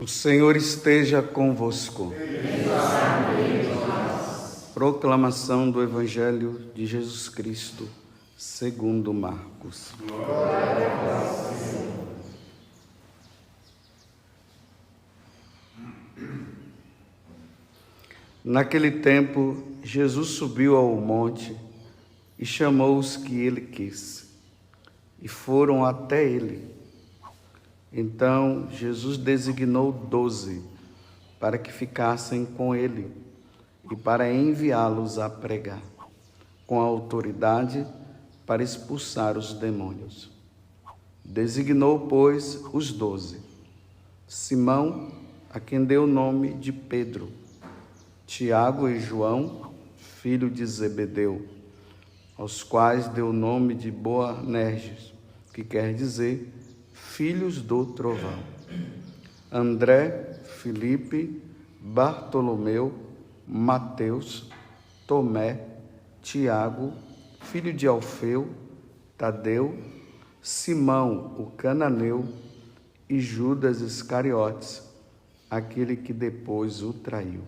O Senhor esteja convosco. Proclamação do Evangelho de Jesus Cristo, segundo Marcos. Glória a vós, Senhor. Naquele tempo, Jesus subiu ao monte e chamou os que ele quis, e foram até ele. Então, Jesus designou 12 para que ficassem com ele e para enviá-los a pregar, com autoridade para expulsar os demônios. Designou, pois, os 12. Simão, a quem deu o nome de Pedro, Tiago e João, filho de Zebedeu, aos quais deu o nome de Boanerges, que quer dizer filhos do trovão. André, Filipe, Bartolomeu, Mateus, Tomé, Tiago, filho de Alfeu, Tadeu, Simão, o cananeu, e Judas Iscariotes, aquele que depois o traiu.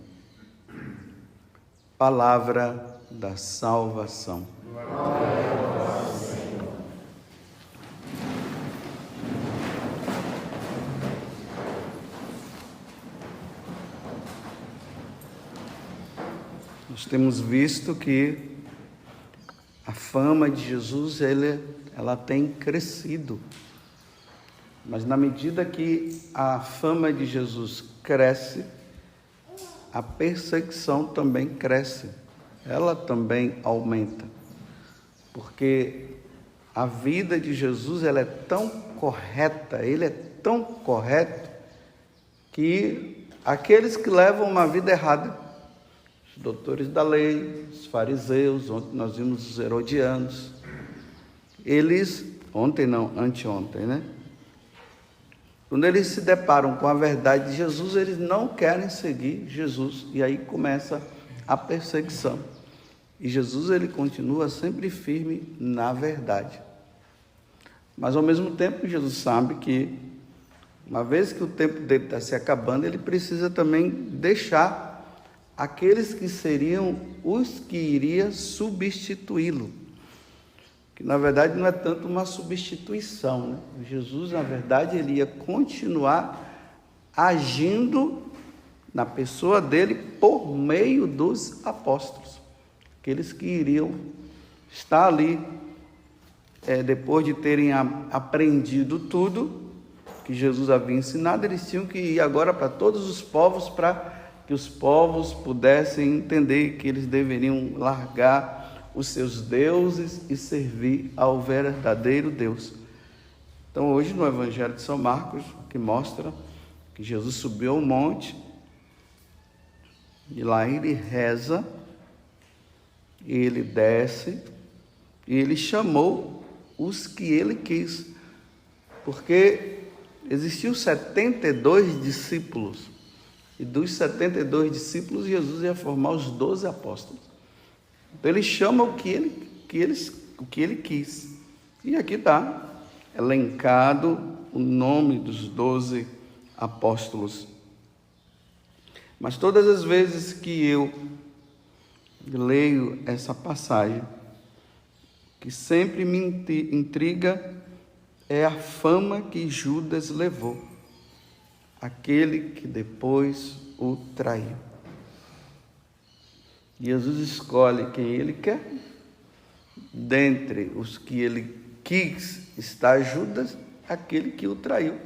Palavra da salvação. Glória a vós, Senhor. Nós temos visto que a fama de Jesus ela tem crescido. Mas na medida que a fama de Jesus cresce, a perseguição também cresce. Ela também aumenta. Porque a vida de Jesus ela é tão correta, ele é tão correto, que aqueles que levam uma vida errada, os doutores da lei, os fariseus, ontem nós vimos os herodianos, anteontem, né? Quando eles se deparam com a verdade de Jesus, eles não querem seguir Jesus, e aí começa a perseguição. E Jesus, ele continua sempre firme na verdade. Mas ao mesmo tempo, Jesus sabe que, uma vez que o tempo dele está se acabando, ele precisa também deixar aqueles que seriam os que iriam substituí-lo. Que na verdade não é tanto uma substituição, né? Jesus, na verdade, ele ia continuar agindo na pessoa dele por meio dos apóstolos. Aqueles que iriam estar ali, depois de terem aprendido tudo que Jesus havia ensinado, eles tinham que ir agora para todos os povos, para que os povos pudessem entender que eles deveriam largar os seus deuses e servir ao verdadeiro Deus. Então hoje no Evangelho de São Marcos, que mostra que Jesus subiu ao monte, e lá ele reza, e ele desce, e ele chamou os que ele quis, porque existiam 72 discípulos, e dos 72 discípulos Jesus ia formar os 12 apóstolos. Então ele chama o que ele quis. E aqui está elencado o nome dos 12 apóstolos. Mas todas as vezes que eu leio essa passagem, que sempre me intriga é a fama que Judas levou, aquele que depois o traiu. Jesus escolhe quem ele quer. Dentre os que ele quis está Judas, aquele que o traiu.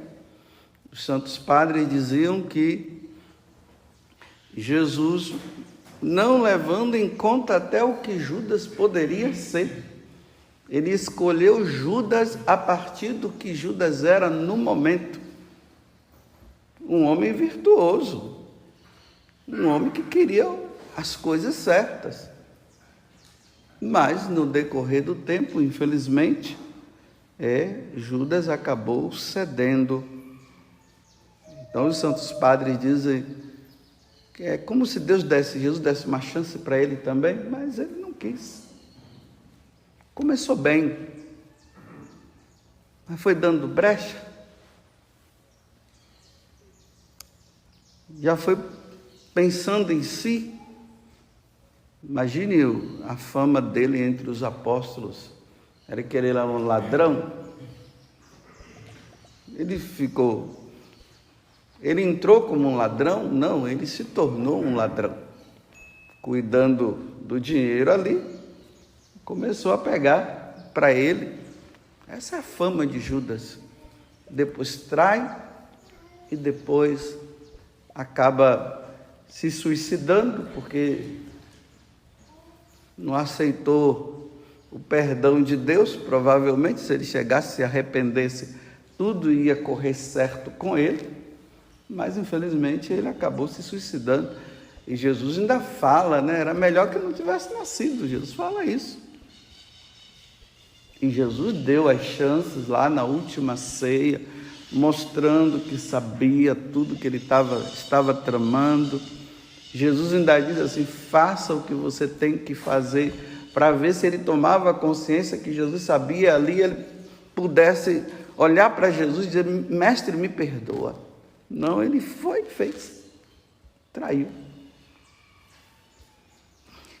Os santos padres diziam que Jesus, não levando em conta até o que Judas poderia ser, ele escolheu Judas a partir do que Judas era no momento. Um homem virtuoso, um homem que queria as coisas certas. Mas no decorrer do tempo, infelizmente, Judas acabou cedendo. Então os santos padres dizem que é como se Jesus desse uma chance para ele também, mas ele não quis. Começou bem, mas foi dando brecha. já foi pensando em si. Imagine a fama dele entre os apóstolos. Era que ele era um ladrão. Ele entrou como um ladrão? Não, ele se tornou um ladrão. Cuidando do dinheiro ali, começou a pegar para ele. Essa é a fama de Judas. Depois trai e depois acaba se suicidando porque não aceitou o perdão de Deus. Provavelmente, se ele chegasse e se arrependesse, tudo ia correr certo com ele, mas infelizmente ele acabou se suicidando. E Jesus ainda fala, né? Era melhor que não tivesse nascido. Jesus fala isso. E Jesus deu as chances lá na última ceia, mostrando que sabia tudo que ele estava tramando. Jesus ainda diz assim: faça o que você tem que fazer, para ver se ele tomava consciência que Jesus sabia ali, ele pudesse olhar para Jesus e dizer: mestre, me perdoa. Não, ele fez, traiu.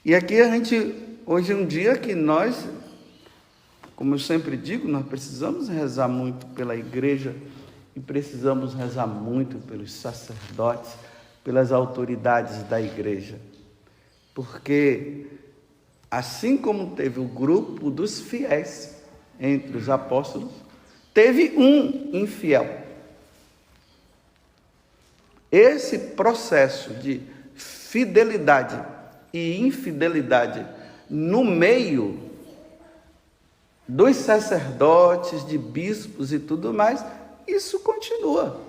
E aqui hoje é um dia que nós, como eu sempre digo, nós precisamos rezar muito pela igreja e precisamos rezar muito pelos sacerdotes, pelas autoridades da igreja. Porque assim como teve o grupo dos fiéis entre os apóstolos, teve um infiel. Esse processo de fidelidade e infidelidade no meio dos sacerdotes, de bispos e tudo mais, isso continua.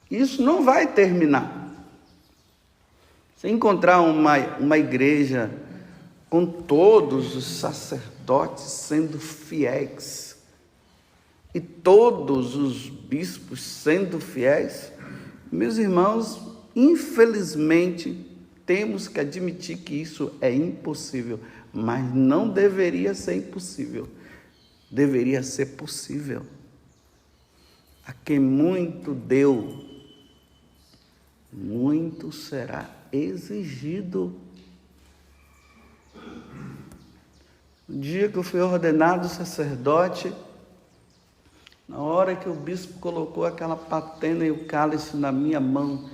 Isso não vai terminar. Se encontrar uma igreja com todos os sacerdotes sendo fiéis e todos os bispos sendo fiéis, meus irmãos, infelizmente, temos que admitir que isso é impossível, mas não deveria ser impossível, deveria ser possível. A quem muito deu, muito será exigido. No dia que eu fui ordenado sacerdote, na hora que o bispo colocou aquela patena e o cálice na minha mão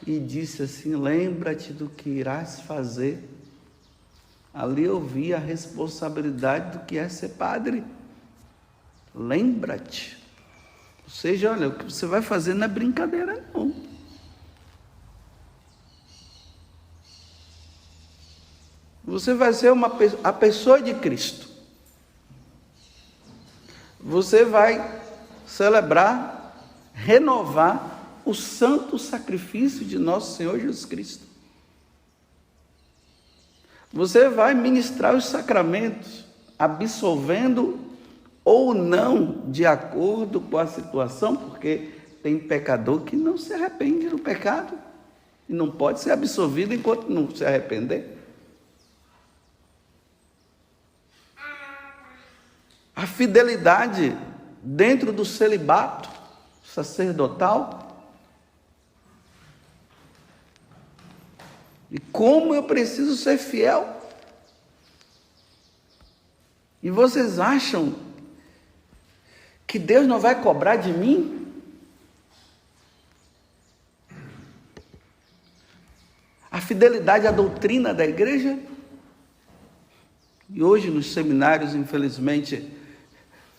e disse assim: lembra-te do que irás fazer. Ali eu vi a responsabilidade do que é ser padre. Lembra-te. Ou seja, olha, o que você vai fazer não é brincadeira, não. Você vai ser a pessoa de Cristo. Você vai celebrar, renovar o santo sacrifício de nosso Senhor Jesus Cristo. Você vai ministrar os sacramentos, absolvendo ou não, de acordo com a situação, porque tem pecador que não se arrepende do pecado e não pode ser absolvido enquanto não se arrepender. A fidelidade dentro do celibato sacerdotal. E como eu preciso ser fiel. E vocês acham que Deus não vai cobrar de mim? A fidelidade à doutrina da igreja? E hoje nos seminários, infelizmente,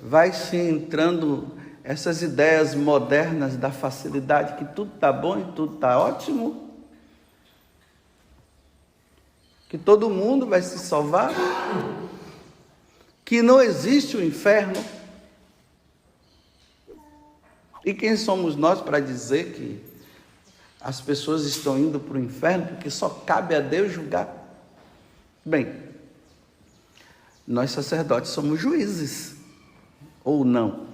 vai se entrando essas ideias modernas da facilidade, que tudo está bom e tudo está ótimo, que todo mundo vai se salvar, que não existe o inferno. E quem somos nós para dizer que as pessoas estão indo para o inferno, porque só cabe a Deus julgar? Bem, nós sacerdotes somos juízes, ou não?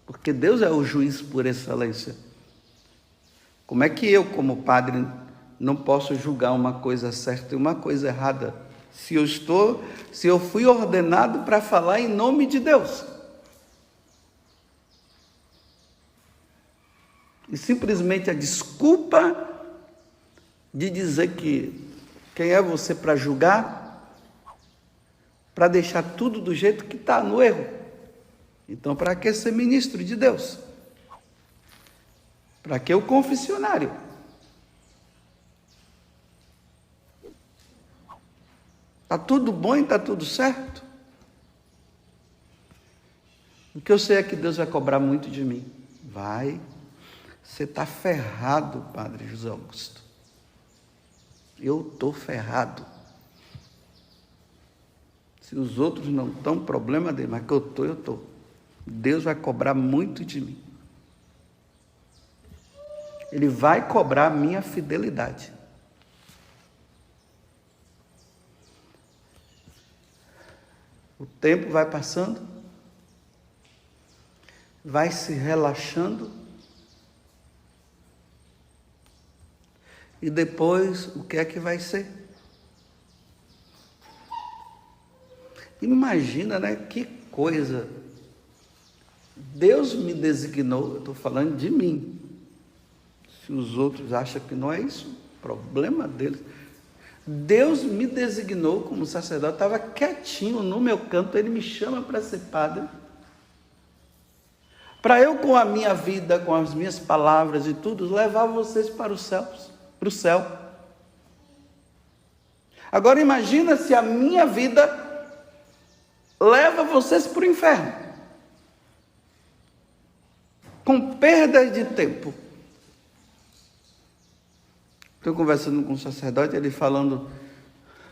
Porque Deus é o juiz por excelência. Como é que eu, como padre, não posso julgar uma coisa certa e uma coisa errada, se eu fui ordenado para falar em nome de Deus? E simplesmente a desculpa de dizer que quem é você para julgar, para deixar tudo do jeito que está, no erro. Então, para que ser ministro de Deus? Para que o confessionário? Está tudo bom e está tudo certo? O que eu sei é que Deus vai cobrar muito de mim. Vai. Você está ferrado, Padre José Augusto. Eu estou ferrado. Se os outros não estão, problema dele, mas que eu estou. Deus vai cobrar muito de mim. Ele vai cobrar a minha fidelidade. O tempo vai passando, vai se relaxando, e depois o que é que vai ser? Imagina, né? Que coisa. Deus me designou, eu estou falando de mim. Se os outros acham que não é isso, problema deles. Deus me designou como sacerdote, estava quietinho no meu canto, Ele me chama para ser padre. Para eu, com a minha vida, com as minhas palavras e tudo, levar vocês para os céus, para o céu. Agora imagina se a minha vida leva vocês para o inferno, com perda de tempo. Estou conversando com um sacerdote, ele falando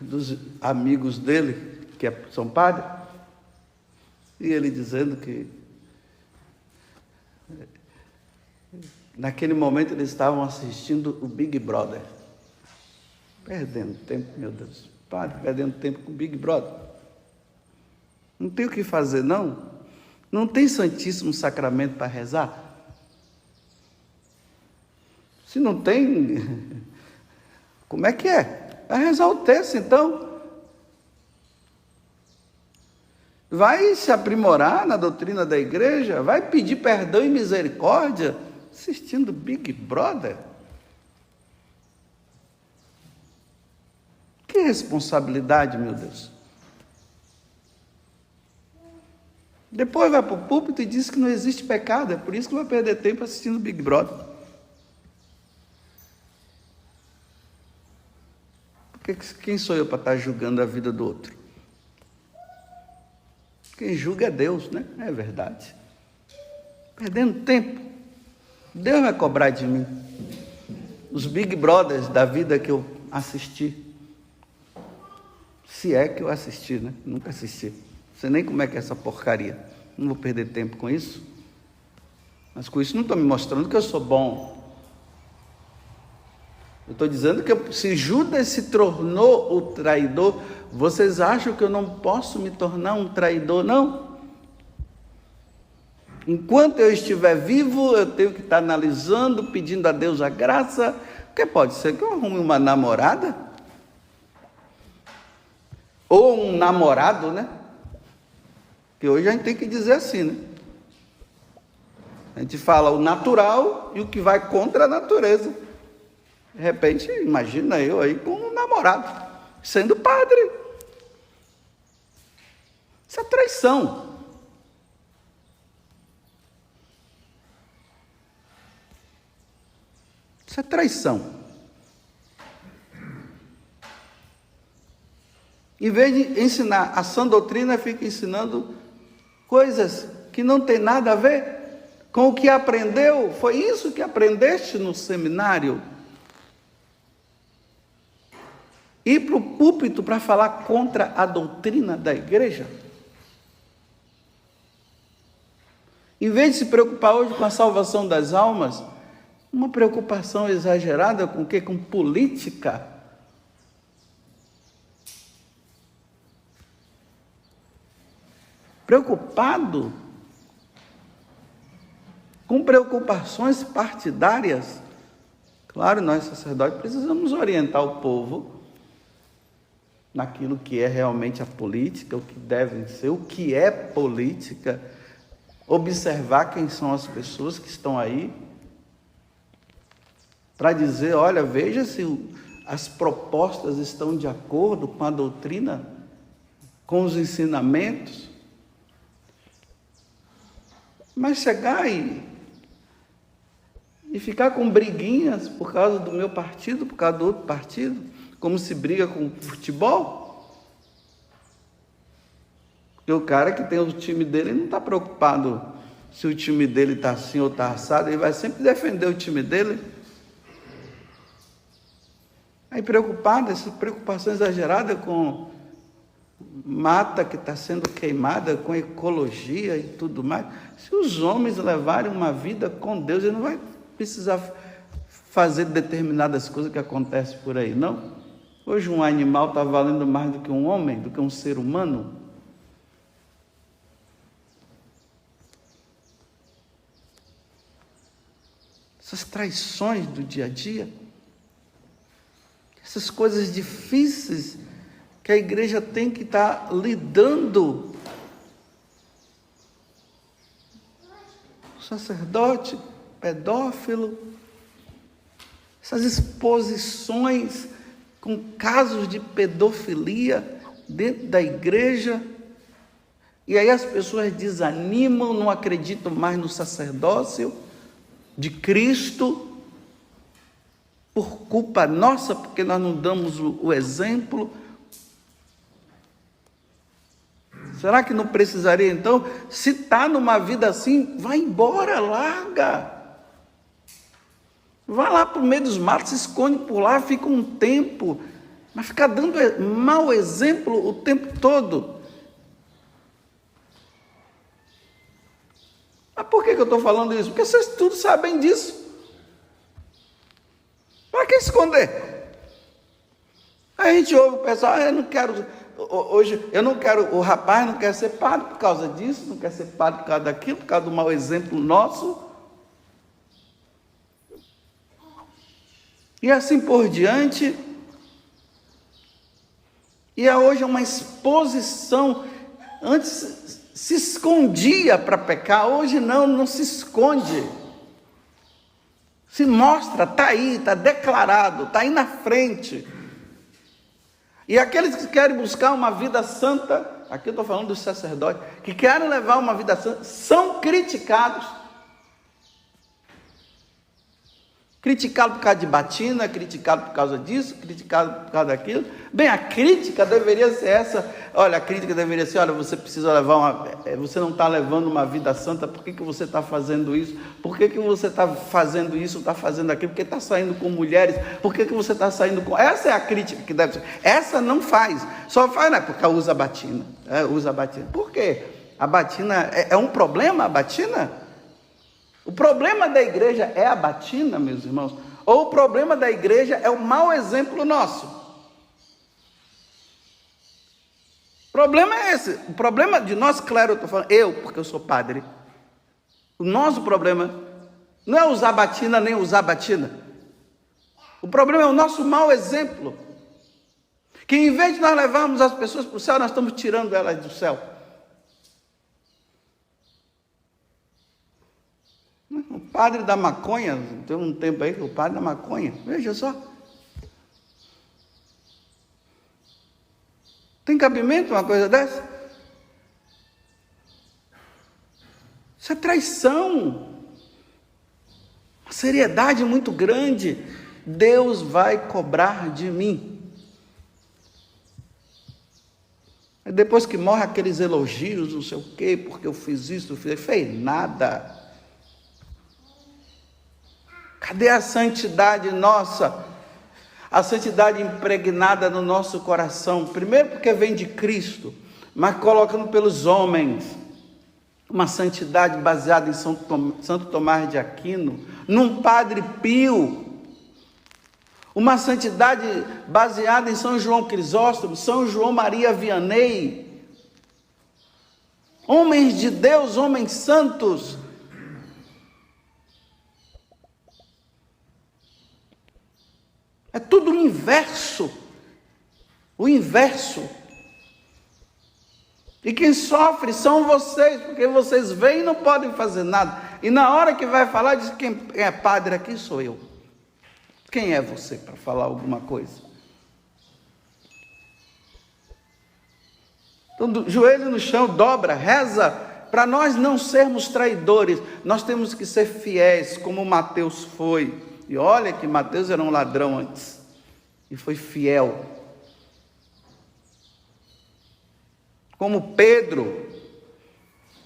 dos amigos dele, que são padres, e ele dizendo que naquele momento eles estavam assistindo o Big Brother. Perdendo tempo, meu Deus. Padre, perdendo tempo com o Big Brother. Não tem o que fazer, não? Não tem Santíssimo Sacramento para rezar? Se não tem, como é que é? Vai rezar o terço, então. Vai se aprimorar na doutrina da igreja, vai pedir perdão e misericórdia, assistindo Big Brother. Que responsabilidade, meu Deus. Depois vai para o púlpito e diz que não existe pecado, é por isso que vai perder tempo assistindo Big Brother. Porque quem sou eu para estar julgando a vida do outro? Quem julga é Deus, né? É verdade. Perdendo tempo. Deus vai cobrar de mim. Os Big Brothers da vida que eu assisti. Se é que eu assisti, né? Nunca assisti. Não sei nem como é que é essa porcaria. Não vou perder tempo com isso. Mas com isso não estou me mostrando que eu sou bom. Eu estou dizendo que se Judas se tornou o traidor, vocês acham que eu não posso me tornar um traidor, não? Enquanto eu estiver vivo, eu tenho que estar analisando, pedindo a Deus a graça, porque pode ser que eu arrume uma namorada, ou um namorado, né? Que hoje a gente tem que dizer assim, né? A gente fala o natural e o que vai contra a natureza. De repente, imagina eu aí com um namorado, sendo padre. Isso é traição. Isso é traição. Em vez de ensinar a sã doutrina, fica ensinando coisas que não tem nada a ver com o que aprendeu. Foi isso que aprendeste no seminário? Ir para o púlpito para falar contra a doutrina da igreja? Em vez de se preocupar hoje com a salvação das almas, uma preocupação exagerada com o quê? Com política. Preocupado com preocupações partidárias. Claro, nós sacerdotes precisamos orientar o povo naquilo que é realmente a política, o que deve ser, o que é política, observar quem são as pessoas que estão aí, para dizer, olha, veja se as propostas estão de acordo com a doutrina, com os ensinamentos. Mas chegar e ficar com briguinhas por causa do meu partido, por causa do outro partido, como se briga com futebol. E o cara que tem o time dele não está preocupado se o time dele está assim ou está assado, ele vai sempre defender o time dele. Aí preocupado, essa preocupação exagerada com mata que está sendo queimada, com ecologia e tudo mais. Se os homens levarem uma vida com Deus, ele não vai precisar fazer determinadas coisas que acontecem por aí, não. Hoje um animal está valendo mais do que um homem, do que um ser humano. Essas traições do dia a dia, essas coisas difíceis que a igreja tem que estar lidando. O sacerdote, pedófilo, essas exposições com casos de pedofilia dentro da igreja, e aí as pessoas desanimam, não acreditam mais no sacerdócio de Cristo, por culpa nossa, porque nós não damos o exemplo. Será que não precisaria então, se está numa vida assim, vai embora, larga. Vai lá para o meio dos matos, se esconde por lá, fica um tempo, mas ficar dando mau exemplo o tempo todo. Mas por que eu estou falando isso? Porque vocês tudo sabem disso. Para que esconder? A gente ouve o pessoal, eu não quero, hoje, eu não quero, o rapaz não quer ser padre por causa disso, não quer ser padre por causa daquilo, por causa do mau exemplo nosso. E assim por diante. E hoje é uma exposição. Antes se escondia para pecar, hoje não se esconde. Se mostra, está aí, está declarado, está aí na frente. E aqueles que querem buscar uma vida santa, aqui eu estou falando dos sacerdotes, que querem levar uma vida santa, são criticados. Criticado por causa de batina, criticado por causa disso, criticado por causa daquilo. Bem, a crítica deveria ser essa. Olha, a crítica deveria ser, olha, você precisa levar você não está levando uma vida santa, por que você está fazendo isso? Por que você está fazendo isso, está fazendo aquilo? Por que está saindo com mulheres? Por que você está saindo com... Essa é a crítica que deve ser. Essa não faz. Só faz, né? Porque usa batina. Usa batina. Por quê? A batina é um problema, a batina? O problema da igreja é a batina, meus irmãos? Ou o problema da igreja é o mau exemplo nosso? O problema é esse. O problema de nós, clero, eu estou falando, porque eu sou padre. O nosso problema não é usar batina nem usar batina. O problema é o nosso mau exemplo. Que em vez de nós levarmos as pessoas para o céu, nós estamos tirando elas do céu. O padre da maconha, tem um tempo aí que o padre da maconha, veja só. Tem cabimento uma coisa dessa? Isso é traição. Uma seriedade muito grande. Deus vai cobrar de mim. Aí depois que morre aqueles elogios, não sei o quê, porque eu fiz isso, fez nada. Cadê a santidade nossa? A santidade impregnada no nosso coração. Primeiro porque vem de Cristo, mas colocando pelos homens. Uma santidade baseada em Santo Tomás de Aquino, num Padre Pio. Uma santidade baseada em São João Crisóstomo, São João Maria Vianney. Homens de Deus, homens santos. É tudo o inverso. O inverso. E quem sofre são vocês, porque vocês vêm e não podem fazer nada. E na hora que vai falar, diz: quem é padre aqui sou eu. Quem é você para falar alguma coisa? Então, do joelho no chão, dobra, reza, para nós não sermos traidores. Nós temos que ser fiéis, como Mateus foi. E olha que Mateus era um ladrão antes, e foi fiel. Como Pedro,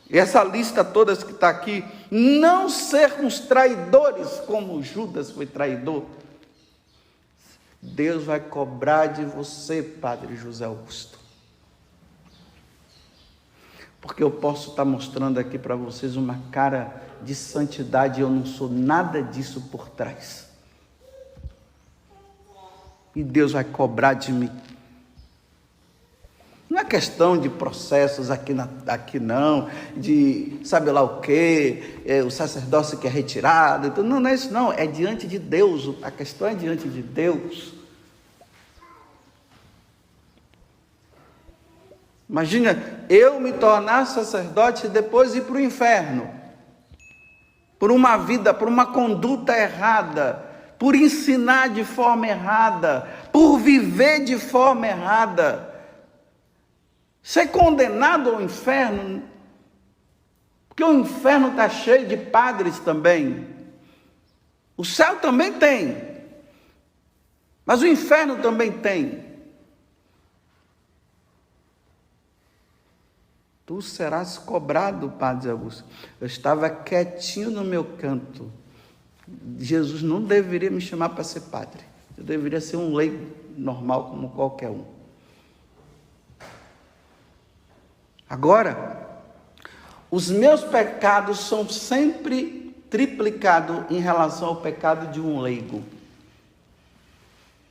e essa lista toda que está aqui, não sermos traidores, como Judas foi traidor. Deus vai cobrar de você, Padre José Augusto. Porque eu posso estar mostrando aqui para vocês uma cara de santidade, eu não sou nada disso por trás. E Deus vai cobrar de mim. Não é questão de processos aqui não, de sabe lá o quê, o sacerdócio que é retirado. Então, não é isso não, é diante de Deus, a questão é diante de Deus. Imagina eu me tornar sacerdote e depois ir para o inferno, por uma vida, por uma conduta errada, por ensinar de forma errada, por viver de forma errada, ser condenado ao inferno, porque o inferno está cheio de padres também, o céu também tem, mas o inferno também tem. Tu serás cobrado, Padre Augusto. Eu estava quietinho no meu canto. Jesus não deveria me chamar para ser padre. Eu deveria ser um leigo normal como qualquer um. Agora, os meus pecados são sempre triplicados em relação ao pecado de um leigo.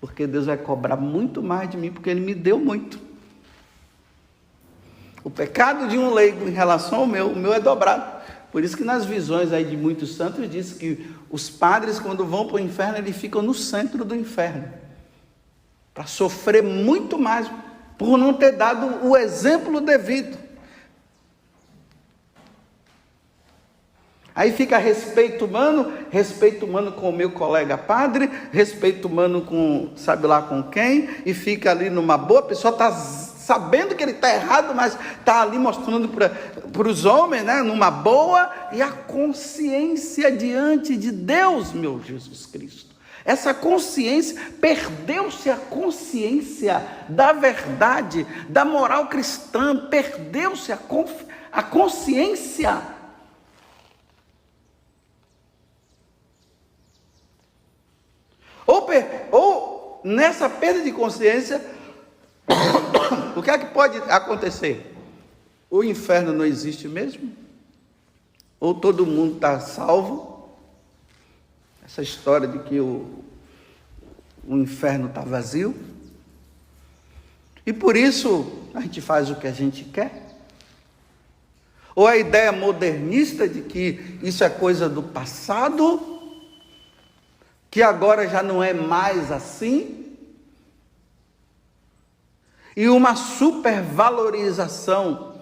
Porque Deus vai cobrar muito mais de mim, porque Ele me deu muito. O pecado de um leigo em relação ao meu, o meu é dobrado. Por isso que nas visões aí de muitos santos diz que os padres, quando vão para o inferno, eles ficam no centro do inferno, para sofrer muito mais por não ter dado o exemplo devido. Aí fica respeito humano com o meu colega padre, respeito humano com sabe lá com quem, e fica ali numa boa, a pessoa está sabendo que ele está errado, mas está ali mostrando para os homens, né, numa boa, e a consciência diante de Deus, meu Jesus Cristo. Essa consciência, perdeu-se a consciência da verdade, da moral cristã, perdeu-se a consciência. Ou nessa perda de consciência, o que é que pode acontecer? O inferno não existe mesmo? Ou todo mundo está salvo? Essa história de que o inferno está vazio? E por isso a gente faz o que a gente quer? Ou a ideia modernista de que isso é coisa do passado, que agora já não é mais assim? E uma supervalorização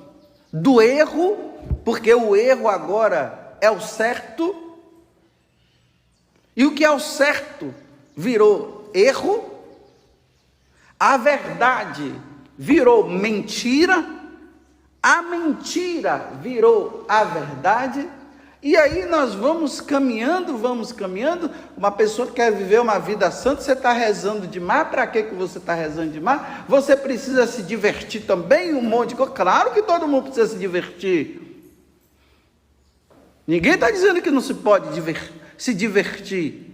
do erro, porque o erro agora é o certo, e o que é o certo virou erro, a verdade virou mentira, a mentira virou a verdade, e aí nós vamos caminhando, uma pessoa que quer viver uma vida santa, você está rezando demais, para que você está rezando demais? Você precisa se divertir também, um monte de coisa, claro que todo mundo precisa se divertir, ninguém está dizendo que não se pode se divertir,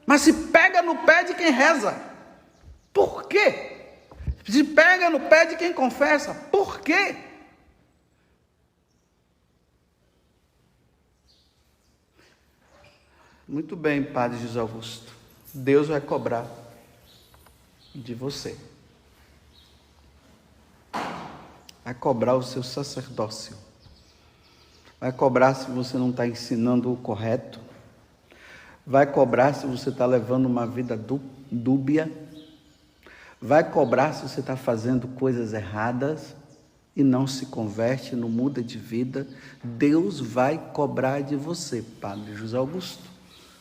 mas se pega no pé de quem reza, por quê? Se pega no pé de quem confessa, por quê? Muito bem, Padre José Augusto. Deus vai cobrar de você. Vai cobrar o seu sacerdócio. Vai cobrar se você não está ensinando o correto. Vai cobrar se você está levando uma vida dúbia. Vai cobrar se você está fazendo coisas erradas e não se converte, não muda de vida. Deus vai cobrar de você, Padre José Augusto.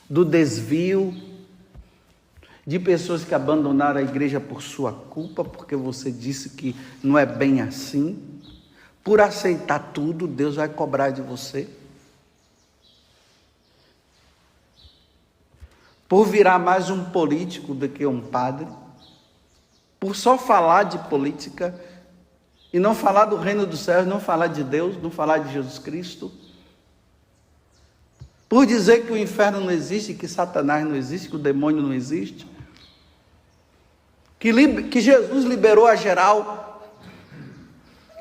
do desvio, de pessoas que abandonaram a igreja por sua culpa, porque você disse que não é bem assim. Por aceitar tudo, Deus vai cobrar de você. Por virar mais um político do que um padre, por só falar de política e não falar do reino dos céus, não falar de Deus, não falar de Jesus Cristo, por dizer que o inferno não existe, que Satanás não existe, que o demônio não existe, que Jesus liberou a geral,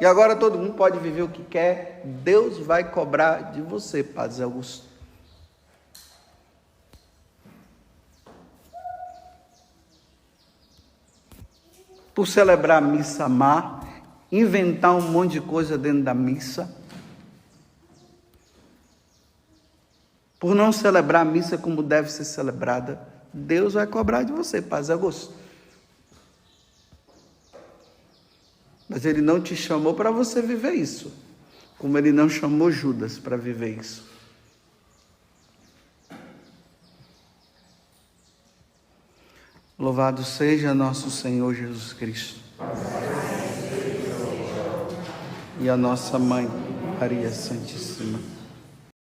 e agora todo mundo pode viver o que quer. Deus vai cobrar de você, Padre Zé Augusto. Por celebrar a missa má, inventar um monte de coisa dentro da missa, por não celebrar a missa como deve ser celebrada, Deus vai cobrar de você, Padre Zé Augusto. Mas Ele não te chamou para você viver isso, como Ele não chamou Judas para viver isso. Louvado seja nosso Senhor Jesus Cristo. E a nossa Mãe, Maria Santíssima.